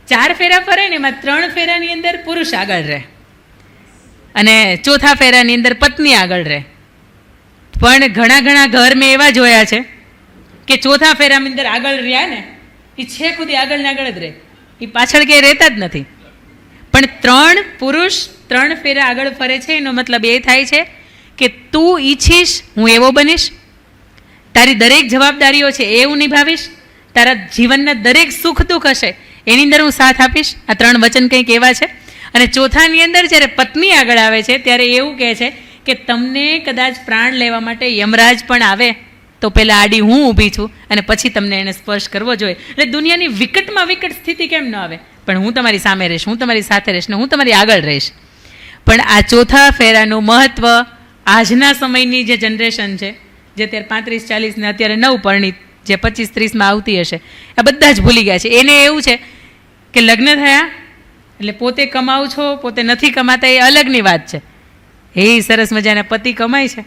4 ફેરા ફરે ને એમાં 3 ફેરાની અંદર પુરુષ આગળ રહે અને ચોથા ફેરાની અંદર પત્ની આગળ રહે. પણ ઘણા ઘર મેં એવા જોયા છે કે ચોથા ફેરાની અંદર આગળ રહ્યા ને એ છે ખુદી આગળ ને આગળ જ રહે, એ પાછળ ક્યાંય રહેતા જ નથી. પણ 3 પુરુષ 3 ફેરા આગળ ફરે છે એનો મતલબ એ થાય છે કે તું ઈચ્છીશ હું એવો બનીશ, તારી દરેક જવાબદારીઓ છે એ હું નિભાવીશ, તારા જીવનના દરેક સુખ દુઃખ હશે એની અંદર હું સાથ આપીશ. આ 3 વચન કંઈક એવા છે. અને ચોથાની અંદર જ્યારે પત્ની આગળ આવે છે ત્યારે એવું કહે છે કે તમને કદાચ પ્રાણ લેવા માટે યમરાજ પણ આવે તો પહેલાં આડી હું ઊભી છું અને પછી તમને એને સ્પર્શ કરવો જોઈએ. એટલે દુનિયાની વિકટમાં વિકટ સ્થિતિ કેમ ન આવે, પણ હું તમારી સામે રહીશ, હું તમારી સાથે રહીશ ને હું તમારી આગળ રહીશ. પણ આ ચોથા ફેરાનું મહત્ત્વ આજના સમયની જે જનરેશન છે, જે અત્યારે 35-40 ને અત્યારે નવપરણિત જે 25-30માં આવતી હશે, આ બધા જ ભૂલી ગયા છે. એને એવું છે કે લગ્ન થયા એટલે પોતે કમાવું છો, પોતે નથી કમાતા એ અલગની વાત છે. એ સરસ મજાના પતિ કમાય છે,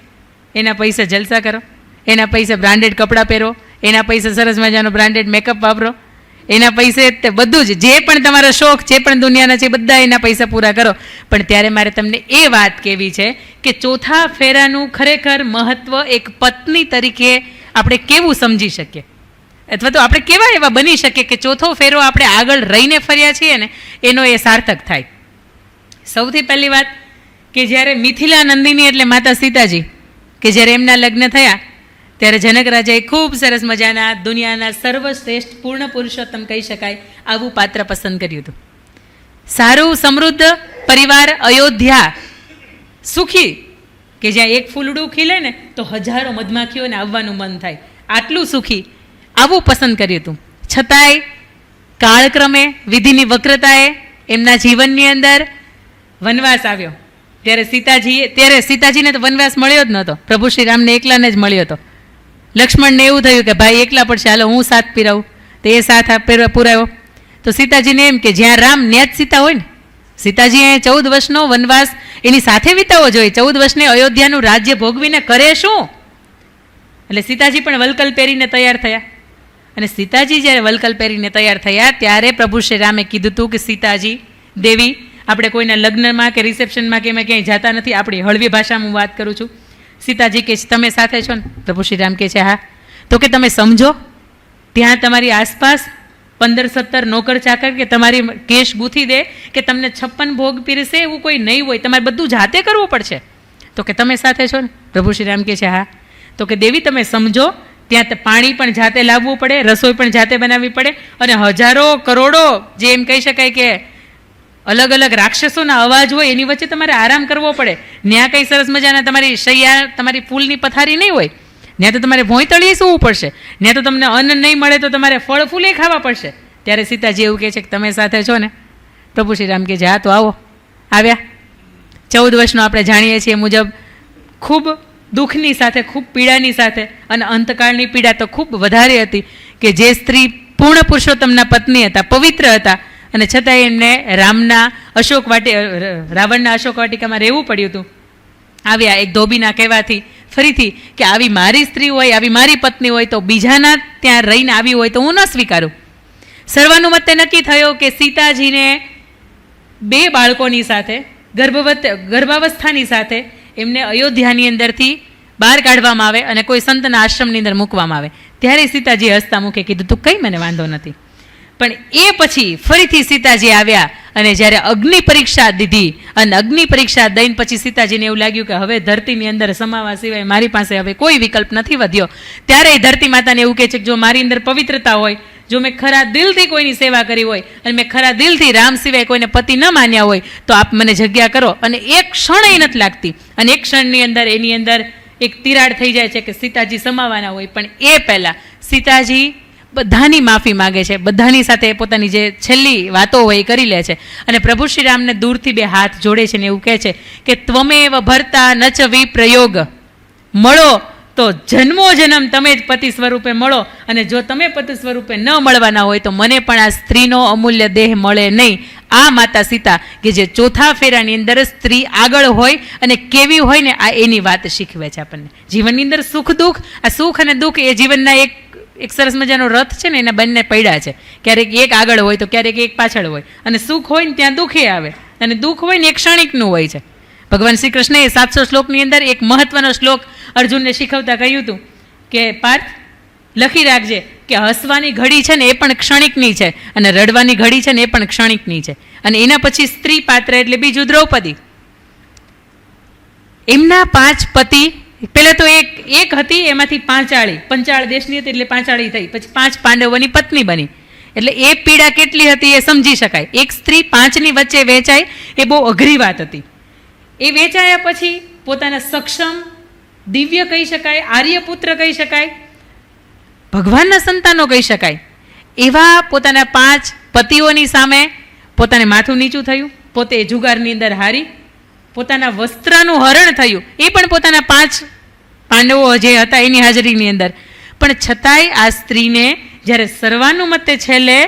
એના પૈસા જલસા કરો, એના પૈસે બ્રાન્ડેડ કપડાં પહેરો, એના પૈસે સરસ મજાનો બ્રાન્ડેડ મેકઅપ વાપરો, એના પૈસે તે બધું જ જે પણ તમારો શોખ જે પણ દુનિયાના છે બધા એના પૈસા પૂરા કરો. પણ ત્યારે મારે તમને એ વાત કહેવી છે કે ચોથા ફેરાનું ખરેખર મહત્ત્વ એક પત્ની તરીકે આપણે કેવું સમજી શકીએ, અથવા તો આપણે કેવા એવા બની શકીએ કે ચોથો ફેરો આપણે આગળ રહીને ફર્યા છીએ ને એનો એ સાર્થક થાય. સૌથી પહેલી વાત કે જ્યારે મિથિલા નંદિની એટલે માતા સીતાજી કે જ્યારે એમના લગ્ન થયા ત્યારે જનક રાજાએ ખૂબ સરસ મજાના દુનિયાના સર્વશ્રેષ્ઠ પૂર્ણ પુરુષોત્તમ કહી શકાય આવું પાત્ર પસંદ કર્યું હતું. સારું સમૃદ્ધ પરિવાર, અયોધ્યા, સુખી, કે જ્યાં એક ફૂલડું ખીલે ને તો હજારો મધમાખીઓને આવવાનું મન થાય, આટલું સુખી, આવું પસંદ કર્યું હતું. છતાંય કાળક્રમે વિધિની વક્રતાએ એમના જીવનની અંદર વનવાસ આવ્યો. ત્યારે સીતાજીને તો વનવાસ મળ્યો જ નહોતો, પ્રભુ શ્રી રામને એકલાને જ મળ્યો હતો. લક્ષ્મણને એવું થયું કે ભાઈ એકલા પડશે, હાલો હું સાથ પીરાવું, તો એ સાથ પુરાયો. તો સીતાજીને એમ કે જ્યાં રામ ત્યાં જ સીતા હોય ને, સીતાજી 14 વર્ષનો વનવાસ એની સાથે વિતાવવો જોઈએ. 14 વર્ષને અયોધ્યાનું રાજ્ય ભોગવીને કરે શું? એટલે સીતાજી પણ વલકલ પહેરીને તૈયાર થયા. અને સીતાજી જ્યારે વલકલ પહેરીને તૈયાર થયા ત્યારે પ્રભુ શ્રી રામે કીધું હતું કે સીતાજી દેવી, આપણે કોઈના લગ્નમાં કે રિસેપ્શનમાં કે એમાં ક્યાંય જતા નથી, આપણી હળવી ભાષામાં હું વાત કરું છું. સીતાજી કે તમે સાથે છો ને? પ્રભુ શ્રી રામ કે છે હા. તો કે તમે સમજો ત્યાં તમારી આસપાસ 15-17 નોકર ચાકર કે તમારી કેશ ગૂંથી દે કે તમને 56 ભોગ પીરસે એવું કોઈ નહીં હોય, તમારે બધું જાતે કરવું પડશે. તો કે તમે સાથે છો ને? પ્રભુ શ્રી રામ કે છે હા. તો કે દેવી તમે સમજો ત્યાં પાણી પણ જાતે લાવવું પડે, રસોઈ પણ જાતે બનાવવી પડે, અને હજારો કરોડો જે એમ કહી શકાય કે અલગ અલગ રાક્ષસોના અવાજ હોય એની વચ્ચે તમારે આરામ કરવો પડે. ત્યાં કંઈ સરસ મજાના તમારી શૈયા, તમારી ફૂલની પથારી નહીં હોય, ત્યાં તો તમારે ભોંયતળીએ સૂવું પડશે, ત્યાં તો તમને અન્ન નહીં મળે તો તમારે ફળ ફૂલે ખાવા પડશે. ત્યારે સીતાજી એવું કહે છે કે તમે સાથે છો ને? પ્રભુ શ્રી રામ કહે છે હા. તો આવો. આવ્યા. 14 વર્ષનો આપણે જાણીએ છીએ મુજબ ખૂબ દુઃખની સાથે, ખૂબ પીડાની સાથે, અને અંતકાળની પીડા તો ખૂબ વધારે હતી કે જે સ્ત્રી પૂર્ણ પુરુષોત્તમના પત્ની હતા, પવિત્ર હતા, અને છતાંય એમને રાવણના અશોક વાટિકામાં રહેવું પડ્યું હતું. આવ્યા એક ધોબીના કહેવાથી ફરીથી કે આવી મારી સ્ત્રી હોય, આવી મારી પત્ની હોય તો બીજાના ત્યાં રહીને આવી હોય તો હું ન સ્વીકારું. સર્વાનુમતે નક્કી થયો કે સીતાજીને 2 બાળકોની સાથે ગર્ભાવસ્થાની સાથે એમને અયોધ્યાની અંદરથી બહાર કાઢવામાં આવે અને કોઈ સંતના આશ્રમની અંદર મૂકવામાં આવે. ત્યારે સીતાજી હસતા મુખે કીધું તું કંઈ મને વાંધો નથી. પણ એ પછી ફરીથી સીતાજી આવ્યા અને જ્યારે અગ્નિ પરીક્ષા દીધી, અને અગ્નિ પરીક્ષા દઈને પછી સીતાજીને એવું લાગ્યું કે હવે ધરતીની અંદર સમાવા સિવાય મારી પાસે હવે કોઈ વિકલ્પ નથી વધ્યો. ત્યારે એ ધરતી માતાને એવું કહે છે કે જો મારી અંદર પવિત્રતા હોય, જો મેં ખરા દિલથી કોઈની સેવા કરી હોય અને મેં ખરા દિલથી રામ સિવાય કોઈને પતિ ન માન્યા હોય તો આપ મને જગ્યા કરો. અને એક ક્ષણ એ નથી લાગતી, અને એક ક્ષણની અંદર એની અંદર એક તિરાડ થઈ જાય છે કે સીતાજી સમાવાના હોય. પણ એ પહેલાં સીતાજી બધાની માફી માગે છે, બધાની સાથે પોતાની જે છેલ્લી વાતો હોય એ કરી લે છે, અને પ્રભુ શ્રી રામને દૂરથી 2 હાથ જોડે છે ને એવું કહે છે કે ત્વમેવ ભર્તા નચ વિપ્રયોગ, મળો તો જન્મો જન્મ તમે જ પતિ સ્વરૂપે મળો, અને જો તમે પતિ સ્વરૂપે ન મળવાના હોય તો મને પણ આ સ્ત્રીનો અમૂલ્ય દેહ મળે નહીં. આ માતા સીતા કે જે ચોથા ફેરાની અંદર સ્ત્રી આગળ હોય અને કેવી હોય ને, આ એની વાત શીખવે છે આપણને. જીવનની અંદર સુખ દુઃખ, આ સુખ અને દુઃખ એ જીવનના એક એક સરસ મજાનો રથ છે ને, એના બંને પૈડા છે. ક્યારેક એક આગળ હોય તો ક્યારેક એક પાછળ હોય. અને સુખ હોય ને ત્યાં દુઃખે આવે, અને દુઃખ હોય ને એક ક્ષણિકનું હોય છે. ભગવાન શ્રી કૃષ્ણએ 700 શ્લોકની અંદર એક મહત્વનો શ્લોક અર્જુનને શીખવતા કહ્યું હતું કે પાર્થ, લખી રાખજે કે હસવાની ઘડી છે ને એ પણ ક્ષણિકની છે, અને રડવાની ઘડી છે ને એ પણ ક્ષણિકની છે. અને એના પછી સ્ત્રી પાત્ર એટલે બીજું દ્રૌપદી. એમના 5 પતિ, પહેલા તો એક હતી, એમાંથી પંચાળ દેશની હતી એટલે પાંચાળી થઈ, પછી 5 પાંડવોની પત્ની બની. એટલે એ પીડા કેટલી હતી એ સમજી શકાય. એક સ્ત્રી 5ની વચ્ચે વેચાય એ બહુ અઘરી વાત હતી. એ વેચાયા પછી પોતાના સક્ષમ, દિવ્ય કહી શકાય, આર્યપુત્ર કહી શકાય, ભગવાનના સંતાનો કહી શકાય, એવા પોતાના 5 પતિઓની સામે પોતાને માથું નીચું થયું, પોતે જુગારની અંદર હારી, પોતાના વસ્ત્રનું હરણ થયું, એ પણ પોતાના 5 પાંડવો જે હતા એની હાજરીની અંદર. પણ છતાંય આ સ્ત્રીને જ્યારે સર્વાનુમતે છેલ્લે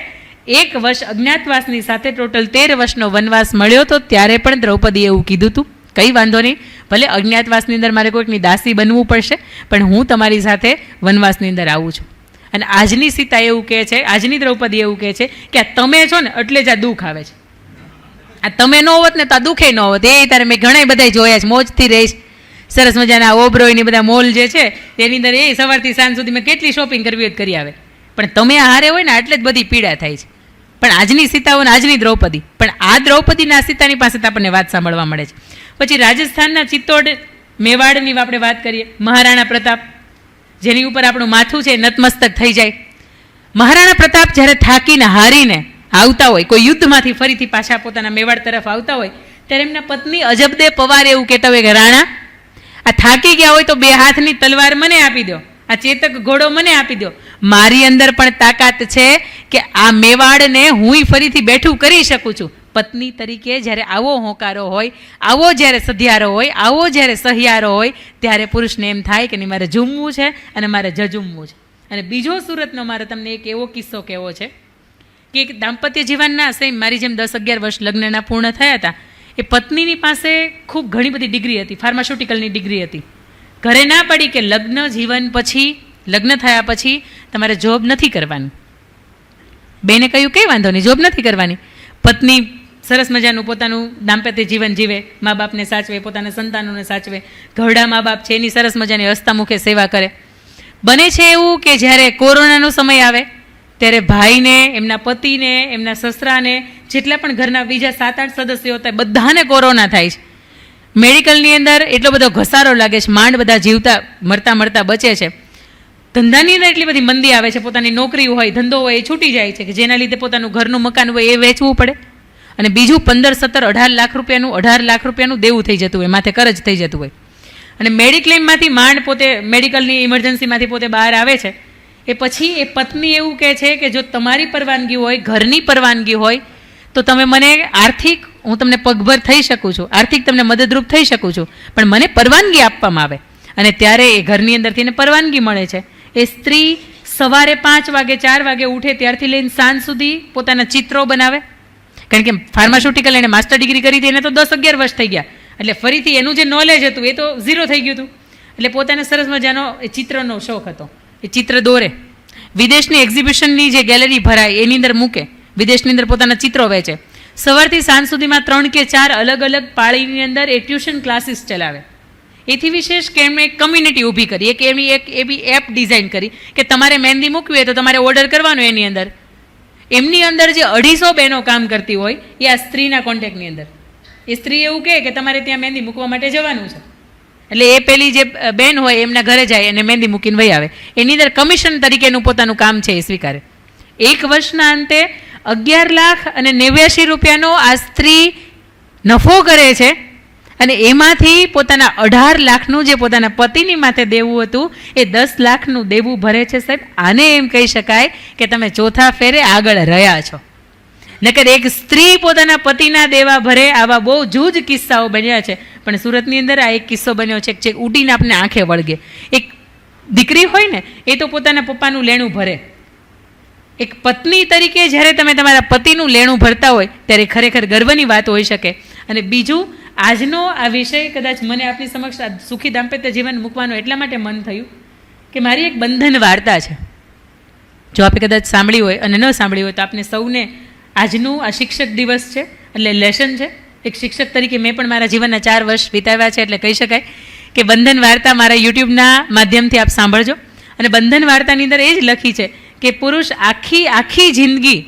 1 વર્ષ અજ્ઞાતવાસની સાથે ટોટલ 13 વર્ષનો વનવાસ મળ્યો હતો, ત્યારે પણ દ્રૌપદીએ એવું કીધું હતું, કંઈ વાંધો નહીં, ભલે અજ્ઞાતવાસની અંદર મારે કોઈકની દાસી બનવું પડશે, પણ હું તમારી સાથે વનવાસની અંદર આવું છું. અને આજની સીતા એવું કહે છે, આજની દ્રૌપદી એવું કહે છે કે આ તમે છો ને એટલે જ આ દુઃખ આવે છે. આ તમે ન હોત ને તો આ દુઃખે ન હોત. એ તારે મેં ઘણા બધા જોયા છે, મોજથી રહીશ, સરસ મજાના ઓબરોયની બધા મોલ જે છે તેની અંદર એ સવારથી સાંજ સુધી મેં કેટલી શોપિંગ કરવી હોય કરી આવે. પણ તમે હારે હોય ને એટલે જ બધી પીડા થાય છે. પણ આજની સીતાઓ ને આજની દ્રૌપદી, પણ આ દ્રૌપદીના સીતાની પાસે આપણને વાત સાંભળવા મળે છે. પછી રાજસ્થાનના ચિત્તોડ, મેવાડની આપણે વાત કરીએ, મહારાણા પ્રતાપ, જેની ઉપર આપણું માથું છે નતમસ્તક થઈ જાય. મહારાણા પ્રતાપ જ્યારે થાકીને હારીને આવતા હોય, કોઈ યુદ્ધમાંથી ફરીથી પાછા પોતાના મેવાડ તરફ આવતા હોય, ત્યારે એમના પત્ની અજબદે પવાર એવું કહેતા હોય કે રાણા, આ થાકી ગયા હોય તો 2 હાથની તલવાર મને આપી દો, આ ચેતક ઘોડો મને આપી દો, મારી અંદર પણ તાકાત છે કે આ મેવાડને હું ફરીથી બેઠું કરી શકું છું. પત્ની તરીકે જ્યારે આવો હોંકારો હોય, આવો જ્યારે સધિયારો હોય, આવો જ્યારે સહિયારો હોય, ત્યારે પુરુષને એમ થાય કે નહીં, મારે ઝૂમવું છે અને મારે ઝઝૂમવું છે. અને બીજો સુરતનો મારે તમને એક એવો કિસ્સો કહેવો છે કે એક દાંપત્ય જીવનના સેમ મારી જેમ 10-11 વર્ષ લગ્નના પૂર્ણ થયા હતા. એ પત્નીની પાસે ખૂબ ઘણી બધી ડિગ્રી હતી, ફાર્માસ્યુટિકલની ડિગ્રી હતી. ઘરે ના પડી કે લગ્ન જીવન પછી, લગ્ન થયા પછી તમારે જોબ નથી કરવાની. બેને કહ્યું કંઈ વાંધો નહીં, જોબ નથી કરવાની. પત્ની સરસ મજાનું પોતાનું દાંપત્ય જીવન જીવે, મા બાપને સાચવે, પોતાના સંતાનોને સાચવે, ઘરડા મા બાપ છે એની સરસ મજાની હસતામુખે સેવા કરે. બને છે એવું કે જ્યારે કોરોનાનો સમય આવે ત્યારે ભાઈને, એમના પતિને, એમના સસરાને, જેટલા પણ ઘરના બીજા 7-8 સદસ્યો હતા બધાને કોરોના થાય છે. મેડિકલની અંદર એટલો બધો ઘસારો લાગે છે, માંડ બધા જીવતા મરતા બચે છે. ધંધાની અંદર એટલી બધી મંદી આવે છે, પોતાની નોકરી હોય, ધંધો હોય એ છૂટી જાય છે કે જેના લીધે પોતાનું ઘરનું મકાન હોય એ વેચવું પડે. અને બીજું 15-17-18 લાખ રૂપિયાનું દેવું થઈ જતું હોય, માથે કરજ થઈ જતું હોય. અને મેડિક્લેમમાંથી માંડ પોતે મેડિકલની ઇમરજન્સીમાંથી પોતે બહાર આવે છે. એ પછી એ પત્ની એવું કહે છે કે જો તમારી પરવાનગી હોય, ઘરની પરવાનગી હોય તો તમે મને આર્થિક, હું તમને પગભર થઈ શકું છું, આર્થિક તમને મદદરૂપ થઈ શકું છું, પણ મને પરવાનગી આપવામાં આવે. અને ત્યારે એ ઘરની અંદરથી એને પરવાનગી મળે છે. એ સ્ત્રી સવારે 5 વાગે 4 વાગે ઉઠે ત્યારથી લઈને સાંજ સુધી પોતાના ચિત્રો બનાવે. કારણ કે ફાર્માસ્યુટિકલ એને માસ્ટર ડિગ્રી કરી હતી, એને તો 10-11 વર્ષ થઈ ગયા, એટલે ફરીથી એનું જે નોલેજ હતું એ તો ઝીરો થઈ ગયું હતું. એટલે પોતાને સરસ મજાનો એ ચિત્રનો શોખ હતો, એ ચિત્ર દોરે, વિદેશની એક્ઝિબિશનની જે ગેલેરી ભરાય એની અંદર મૂકે, વિદેશની અંદર પોતાના ચિત્રો વેચે. સવારથી સાંજ સુધીમાં 3 કે 4 અલગ અલગ પાળીની અંદર એ ટ્યુશન ક્લાસીસ ચલાવે. એથી વિશેષ કે એમણે એક કમ્યુનિટી ઊભી કરી, એક એમની એક એવી એપ ડિઝાઇન કરી કે તમારે મહેંદી મૂકવી હોય તો તમારે ઓર્ડર કરવાનો. એની અંદર એમની અંદર જે 250 બહેનો કામ કરતી હોય એ આ સ્ત્રીના કોન્ટેક્ટની અંદર. એ સ્ત્રી એવું કહે કે તમારે ત્યાં મહેંદી મૂકવા માટે જવાનું છે, એટલે એ પેલી જે બેન હોય એમના ઘરે જાય અને મહેંદી મૂકીને વહી આવે. એની અંદર કમિશન તરીકેનું પોતાનું કામ છે એ સ્વીકારે. 1 વર્ષના અંતે 11,89,000 રૂપિયાનો આ સ્ત્રી નફો કરે છે. અને એમાંથી પોતાના 18 લાખનું જે પોતાના પતિની માથે દેવું હતું એ 10 લાખનું દેવું ભરે છે. સાહેબ, આને એમ કહી શકાય કે તમે ચોથા ફેરે આગળ રહ્યા છો. નકર એક સ્ત્રી પોતાના પતિના દેવા ભરે, આવા બહુ જૂજ કિસ્સાઓ બન્યા છે. પણ સુરતની અંદર આ એક કિસ્સો બન્યો છે કે ઉડીને આપણે આંખે વળગે. એક દીકરી હોય ને એ તો પોતાના પપ્પાનું લેણું ભરે. એક પત્ની તરીકે જ્યારે તમે તમારા પતિનું લેણું ભરતા હોય ત્યારે ખરેખર ગર્વની વાત હોઈ શકે. અને બીજું, આજનો આ વિષય કદાચ મને આપની સમક્ષ સુખી દાંપત્ય જીવન મૂકવાનો એટલા માટે મન થયું કે મારી એક બંધન વાર્તા છે. જો આપણે કદાચ સાંભળી હોય અને ન સાંભળી હોય તો આપને સૌને આજનું આ શિક્ષક દિવસ છે, એટલે લેસન છે. એક શિક્ષક તરીકે મેં પણ મારા જીવનના 4 વર્ષ વિતાવ્યા છે, એટલે કહી શકાય કે બંધન વાર્તા મારા યુટ્યુબના માધ્યમથી આપ સાંભળજો. અને બંધન વાર્તાની અંદર એ જ લખી છે કે પુરુષ આખી જિંદગી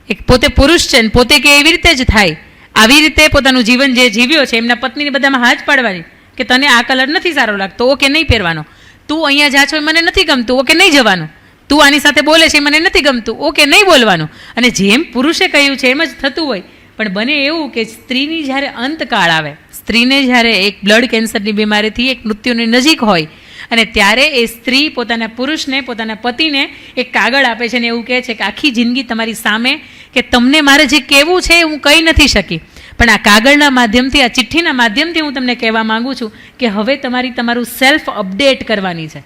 એક પોતે પુરુષ છે ને પોતે કે એવી રીતે જ થાય, આવી રીતે પોતાનું જીવન જે જીવ્યો છે એમના પત્નીને બધામાં હાથ પાડવાની કે તને આ કલર નથી સારો લાગતો, ઓકે નહીં પહેરવાનો, તું અહીંયા જા છો મને નથી ગમતું, ઓકે નહીં જવાનું, તું આની સાથે બોલે છે મને નથી ગમતું, ઓકે નહીં બોલવાનું. અને જેમ પુરુષે કહ્યું છે એમ જ થતું હોય. પણ બને એવું કે સ્ત્રીની જ્યારે અંતકાળ આવે, સ્ત્રીને જ્યારે એક બ્લડ કેન્સરની બીમારીથી એક મૃત્યુની નજીક હોય અને ત્યારે એ સ્ત્રી પોતાના પુરુષને, પોતાના પતિને એક કાગળ આપે છે અને એવું કહે છે કે આખી જિંદગી તમારી સામે કે તમને મારે જે કહેવું છે હું કહી નથી શકી, પણ આ કાગળના માધ્યમથી, આ ચિઠ્ઠીના માધ્યમથી હું તમને કહેવા માગું છું કે હવે તમારું સેલ્ફ અપડેટ કરવાની છે.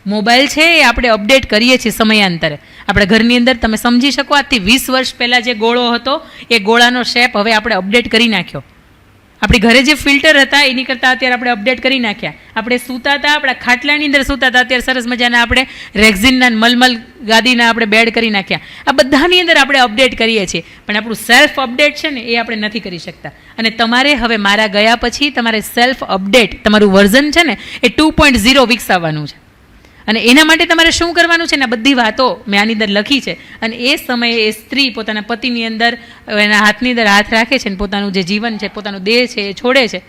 મોબાઈલ છે એ આપણે અપડેટ કરીએ છીએ સમયાંતરે. આપણા ઘરની અંદર તમે સમજી શકો આજથી 20 વર્ષ પહેલાં જે ગોળો હતો એ ગોળાનો શેપ હવે આપણે અપડેટ કરી નાખ્યો. આપણી ઘરે જે ફિલ્ટર હતા એની કરતાં અત્યારે આપણે અપડેટ કરી નાખ્યા. આપણે સૂતા હતા, આપણા ખાટલાની અંદર સૂતા હતા, અત્યારે સરસ મજાના આપણે રેક્ઝિનના મલમલ ગાદીના આપણે બેડ કરી નાખ્યા. આ બધાની અંદર આપણે અપડેટ કરીએ છીએ, પણ આપણું સેલ્ફ અપડેટ છે ને એ આપણે નથી કરી શકતા. અને તમારે હવે મારા ગયા પછી તમારે સેલ્ફ અપડેટ, તમારું વર્ઝન છે ને એ 2.0 વિકસાવવાનું છે. અને એના માટે તમારે શું કરવાનું છે ને આ બધી વાતો મેં આની અંદર લખી છે. અને એ સમયે એ સ્ત્રી પોતાના પતિની અંદર એના હાથની અંદર હાથ રાખે છે અને પોતાનું જે જીવન છે, પોતાનું દેહ છે એ છોડે છે.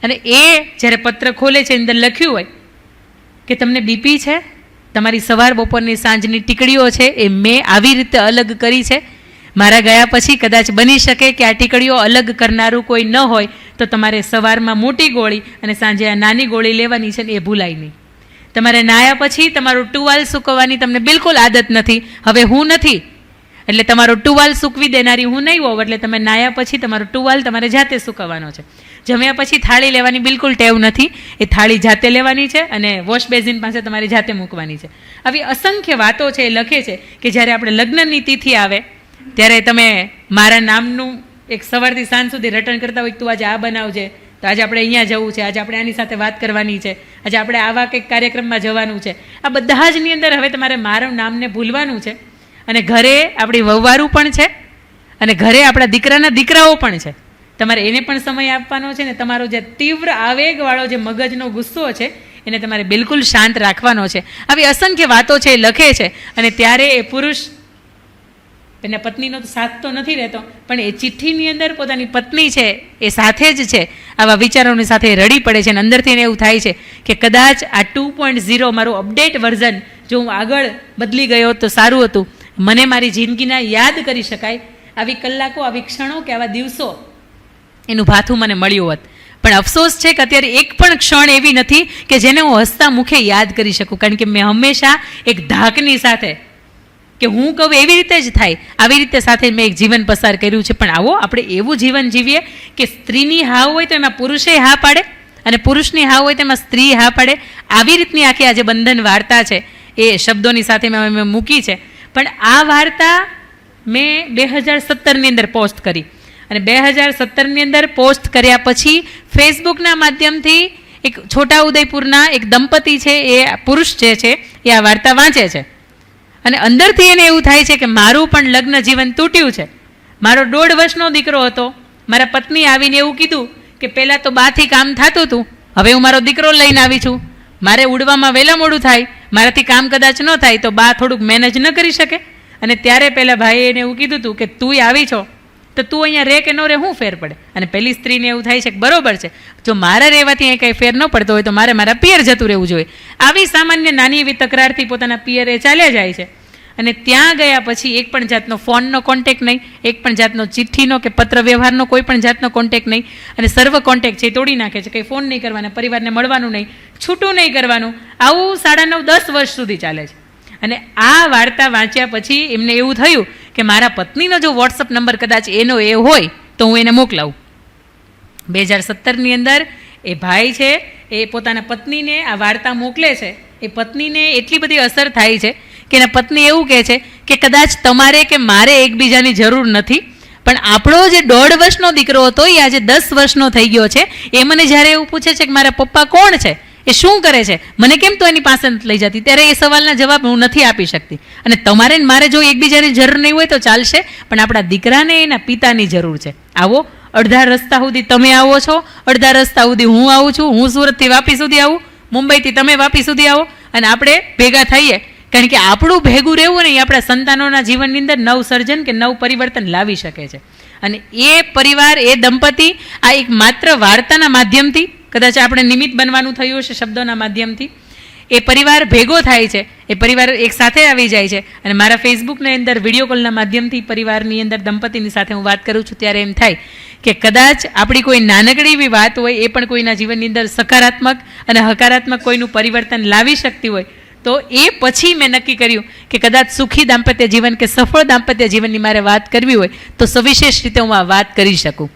અને એ જ્યારે પત્ર ખોલે છે એની અંદર લખ્યું હોય કે તમને બીપી છે, તમારી સવાર બપોરની સાંજની ટીકડીઓ છે એ મેં આવી રીતે અલગ કરી છે. મારા ગયા પછી કદાચ બની શકે કે આ ટીકડીઓ અલગ કરનારું કોઈ ન હોય તો તમારે સવારમાં મોટી ગોળી અને સાંજે આ નાની ગોળી લેવાની છે ને એ ભૂલાય નહીં. તમારે નાયા પછી તમારું ટુવાલ સૂકવવાની તમને બિલકુલ આદત નથી, હવે હું નથી એટલે તમારો ટુવાલ સૂકવી દેનારી હું નહીં હોઉં, એટલે તમે નાયા પછી તમારો ટુવાલ તમારે જાતે સૂકવવાનો છે. જમ્યા પછી થાળી લેવાની બિલકુલ ટેવ નથી, એ થાળી જાતે લેવાની છે અને વોશ બેઝિન પાસે તમારે જાતે મૂકવાની છે. આવી અસંખ્ય વાતો છે એ લખે છે કે જ્યારે આપણે લગ્નની તિથિ આવે ત્યારે તમે મારા નામનું એક સવારથી સાંજ સુધી રટણ કરતા હોય, તું આજે આ બનાવજે, તો આજે આપણે અહીંયા જવું છે, આજે આપણે આની સાથે વાત કરવાની છે, આજે આપણે આવા કંઈક કાર્યક્રમમાં જવાનું છે. આ બધા જની અંદર હવે તમારે મારા નામને ભૂલવાનું છે. અને ઘરે આપણી વહુવારું પણ છે અને ઘરે આપણા દીકરાના દીકરાઓ પણ છે. તમારે એને પણ સમય આપવાનો છે ને તમારો જે તીવ્ર આવેગવાળો જે મગજનો ગુસ્સો છે એને તમારે બિલકુલ શાંત રાખવાનો છે. આવી અસંખ્ય વાતો છે એ લખે છે. અને ત્યારે એ પુરુષ એના પત્નીનો તો સાથ તો નથી રહેતો, પણ એ ચિઠ્ઠીની અંદર પોતાની પત્ની છે એ સાથે જ છે. આવા વિચારોની સાથે રડી પડે છે અને અંદરથી એને એવું થાય છે કે કદાચ આ 2.0 મારું અપડેટ વર્ઝન જો હું આગળ બદલી ગયો તો સારું હતું, મને મારી જિંદગીના યાદ કરી શકાય આવી કલાકો, આવી ક્ષણો કે આવા દિવસો એનું ભાથું મને મળ્યું હોત. પણ અફસોસ છે કે અત્યારે એક પણ ક્ષણ એવી નથી કે જેને હું હસતા મુખે યાદ કરી શકું, કારણ કે મેં હંમેશા એક ધાકની સાથે કે હું કહું એવી રીતે જ થાય આવી રીતે સાથે મેં એક જીવન પસાર કર્યું છે. પણ આવો આપણે એવું જીવન જીવીએ કે સ્ત્રીની હા હોય તો એમાં પુરુષે હા પાડે અને પુરુષની હા હોય તો એમાં સ્ત્રી હા પાડે. આવી રીતની આખી આજે બંધન વાર્તા છે એ શબ્દોની સાથે મેં મૂકી છે. પણ આ વાર્તા મેં 2017ની અંદર પોસ્ટ કરી અને 2017ની અંદર પોસ્ટ કર્યા પછી ફેસબુકના માધ્યમથી એક છોટાઉદેપુરના એક દંપતી છે, એ પુરુષ જે છે એ આ વાર્તા વાંચે છે અને અંદરથી એને એવું થાય છે કે મારું પણ લગ્ન જીવન તૂટ્યું છે. મારો 1.5 વર્ષનો દીકરો હતો, મારા પત્ની આવીને એવું કીધું કે પહેલાં તો બાથી કામ થતું હતું, હવે હું મારો દીકરો લઈને આવી છું, મારે ઉડવામાં વહેલા મોડું થાય, મારાથી કામ કદાચ ન થાય તો બા થોડુંક મેનેજ ન કરી શકે. અને ત્યારે પહેલાં ભાઈએ એને એવું કીધું હતું કે તું આવી છો તો તું અહીંયા રહે કે ન રહે શું ફેર પડે. અને પહેલી સ્ત્રીને એવું થાય છે કે બરોબર છે, જો મારા રહેવાથી અહીં કંઈ ફેર ન પડતો હોય તો મારે મારા પિયર જતું રહેવું જોઈએ. આવી સામાન્ય નાની એવી તકરારથી પોતાના પિયરે ચાલ્યા જાય છે. અને ત્યાં ગયા પછી એક પણ જાતનો ફોનનો કોન્ટેક્ટ નહીં, એક પણ જાતનો ચિઠ્ઠીનો કે પત્ર વ્યવહારનો કોઈ પણ જાતનો કોન્ટેક્ટ નહીં. અને સર્વ કોન્ટેક્ટ છે એ તોડી નાખે છે, કંઈ ફોન નહીં કરવાના, પરિવારને મળવાનું નહીં, છૂટું નહીં કરવાનું. આવું 9.5-10 વર્ષ સુધી ચાલે છે. અને આ વાર્તા વાંચ્યા પછી એમને એવું થયું કે મારા પત્નીનો જો વોટ્સઅપ નંબર કદાચ એનો એ હોય તો હું એને મોકલાવું. 2017ની અંદર એ ભાઈ છે એ પોતાના પત્નીને આ વાર્તા મોકલે છે. એ પત્નીને એટલી બધી અસર થાય છે કે એના પત્ની એવું કહે છે કે કદાચ તમારે કે મારે એકબીજાની જરૂર નથી, પણ આપણો જે 1.5 વર્ષનો દીકરો હતો એ આજે 10 વર્ષનો થઈ ગયો છે. એ મને જ્યારે એવું પૂછે છે કે મારા પપ્પા કોણ છે, એ શું કરે છે, મને કેમ તો એની પાસે નથી લઈ જતી? ત્યારે એ સવાલના જવાબ હું નથી આપી શકતી. અને તમારે ને મારે જો એકબીજાની જરૂર નહીં હોય તો ચાલશે, પણ આપણા દીકરાને એના પિતાની જરૂર છે. આવો, અડધા રસ્તા સુધી તમે આવો છો, અડધા રસ્તા સુધી હું આવું છું. હું સુરતથી વાપી સુધી આવું, મુંબઈથી તમે વાપી સુધી આવો, અને આપણે ભેગા થઈએ. કારણ કે આપણું ભેગું રહેવું ને એ આપણા સંતાનોના જીવનની અંદર નવ સર્જન કે નવ પરિવર્તન લાવી શકે છે. અને એ પરિવાર, એ દંપતી આ એક માત્ર વાર્તાના માધ્યમથી, કદાચ આપણે નિમિત્ત બનવાનું થયું હશે શબ્દોના માધ્યમથી, એ પરિવાર ભેગો થાય છે, એ પરિવાર એક સાથે આવી જાય છે. અને મારા ફેસબુકની અંદર વિડીયો કોલના માધ્યમથી પરિવારની અંદર દંપતીની સાથે હું વાત કરું છું ત્યારે એમ થાય કે કદાચ આપણી કોઈ નાનકડી એવી વાત હોય એ પણ કોઈના જીવનની અંદર સકારાત્મક અને હકારાત્મક કોઈનું પરિવર્તન લાવી શકતી હોય. તો એ પછી મેં નક્કી કર્યું કે કદાચ સુખી દાંપત્ય જીવન કે સફળ દાંપત્ય જીવનની મારે વાત કરવી હોય તો સવિશેષ રીતે હું આ વાત કરી શકું.